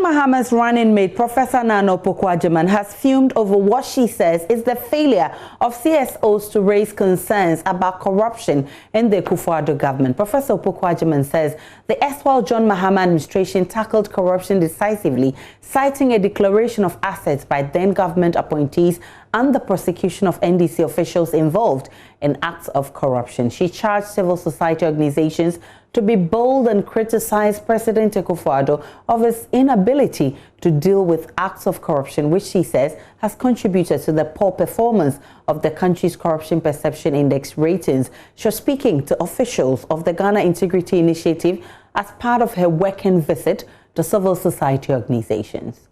Mahama's running mate, Professor Opoku-Agyemang, has fumed over what she says is the failure of CSOs to raise concerns about corruption in the Akufo-Addo government. Professor Opoku-Agyemang says the erstwhile John Mahama administration tackled corruption decisively, citing a declaration of assets by then government appointees and the prosecution of NDC officials involved in acts of corruption. She charged civil society organizations to be bold and criticize President Akufo-Addo of his inability to deal with acts of corruption, which she says has contributed to the poor performance of the country's Corruption Perception Index ratings. She was speaking to officials of the Ghana Integrity Initiative as part of her working visit to civil society organizations.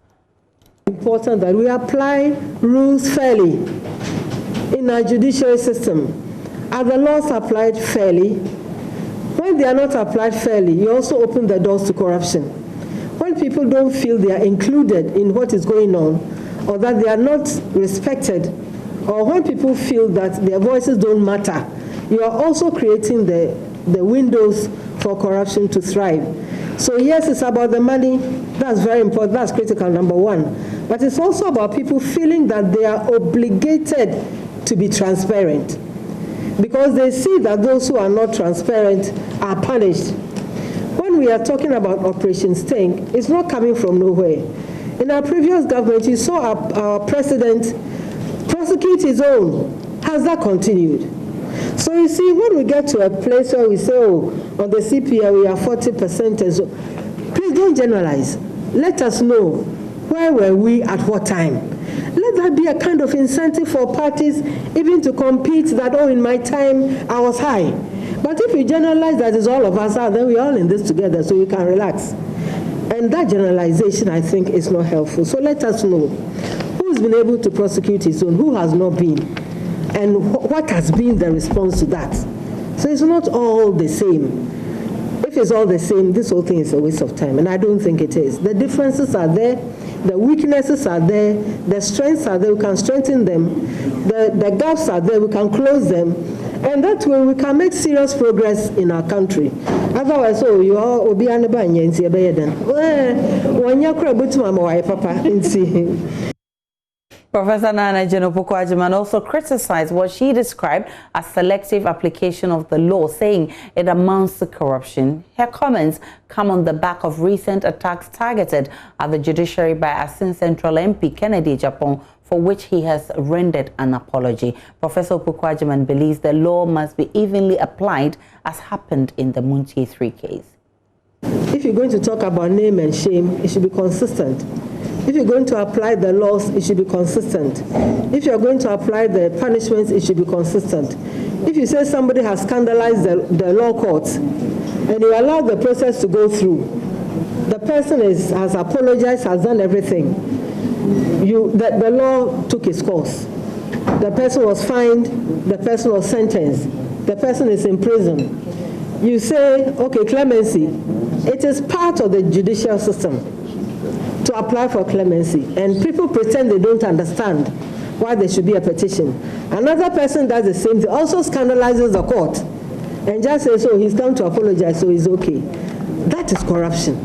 Important that we apply rules fairly in our judiciary system. Are the laws applied fairly? When they are not applied fairly, you also open the doors to corruption. When people don't feel they are included in what is going on, or that they are not respected, or when people feel that their voices don't matter, you are also creating the windows for corruption to thrive. So yes, it's about the money. That's very important. That's critical, number one. But it's also about people feeling that they are obligated to be transparent, because they see that those who are not transparent are punished. When we are talking about Operation Stink, it's not coming from nowhere. In our previous government, you saw our president prosecute his own. Has that continued? So you see, when we get to a place where we say, oh, on the CPI we are 40% and so, please don't generalize. Let us know, where were we at what time? Let that be a kind of incentive for parties even to compete that, oh, in my time I was high. But if you generalize that is all of us are, then we're all in this together, so we can relax. And that generalization, I think, is not helpful. So let us know who's been able to prosecute his own, who has not been, and what has been the response to that. So it's not all the same. If it's all the same, this whole thing is a waste of time, and I don't think it is. The differences are there, the weaknesses are there, the strengths are there, we can strengthen them, the gaps are there, we can close them, and that way we can make serious progress in our country. Otherwise, oh, you are obi anebanye nti ebeyeden. Wanya kura butu mama papa nti. Professor Opoku-Agyemang also criticized what she described as selective application of the law, saying it amounts to corruption. Her comments come on the back of recent attacks targeted at the judiciary by Asin Central MP Kennedy Japan, for which he has rendered an apology. Professor Opoku-Agyemang believes the law must be evenly applied, as happened in the Muntie 3 case. If you're going to talk about name and shame, it should be consistent. If you're going to apply the laws, it should be consistent. If you're going to apply the punishments, it should be consistent. If you say somebody has scandalized the law courts and you allow the process to go through, the person has apologized, has done everything, the law took its course. The person was fined, the person was sentenced, the person is in prison. You say, okay, clemency. It is part of the judicial system to apply for clemency, and people pretend they don't understand why there should be a petition. Another person does the same thing, also scandalizes the court, and just says, oh, he's come to apologize, so he's okay. That is corruption.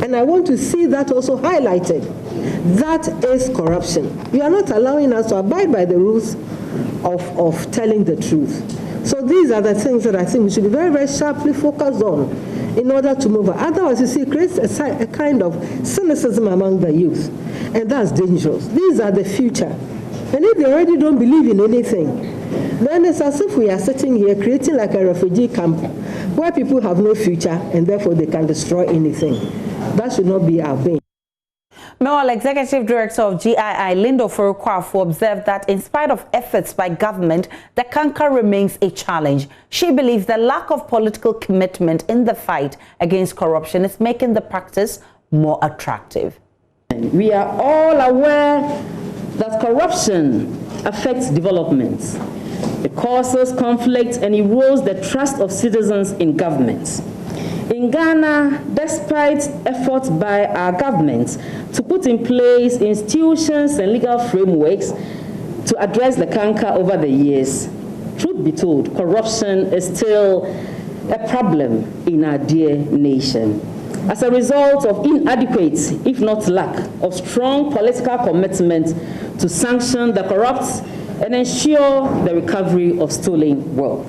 And I want to see that also highlighted. That is corruption. You are not allowing us to abide by the rules of telling the truth. So these are the things that I think we should be very, very sharply focused on in order to move on. Otherwise, you see, it creates a kind of cynicism among the youth, and that's dangerous. These are the future. And if they already don't believe in anything, then it's as if we are sitting here creating like a refugee camp where people have no future and therefore they can destroy anything. That should not be our bane. Meanwhile, Executive Director of GII, Lindo Forukwafu, observed that in spite of efforts by government, the canker remains a challenge. She believes the lack of political commitment in the fight against corruption is making the practice more attractive. We are all aware that corruption affects development. It causes conflict and erodes the trust of citizens in government. In Ghana, despite efforts by our government to put in place institutions and legal frameworks to address the canker over the years, truth be told, corruption is still a problem in our dear nation. as a result of inadequate, if not lack, of strong political commitment to sanction the corrupt and ensure the recovery of stolen wealth.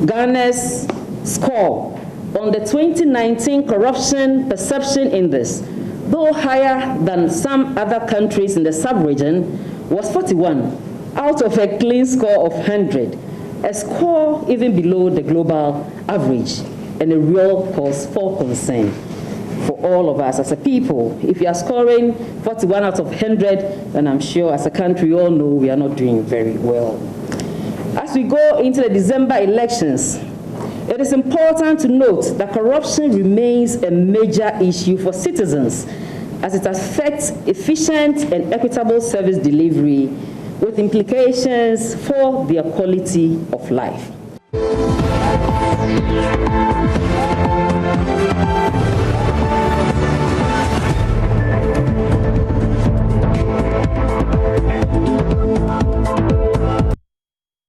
Ghana's score on the 2019 Corruption Perception Index, though higher than some other countries in the sub-region, was 41 out of a clean score of 100, a score even below the global average, and a real cause for concern for all of us as a people. If you are scoring 41 out of 100, then I'm sure as a country we all know we are not doing very well. As we go into the December elections, it is important to note that corruption remains a major issue for citizens as it affects efficient and equitable service delivery with implications for their quality of life.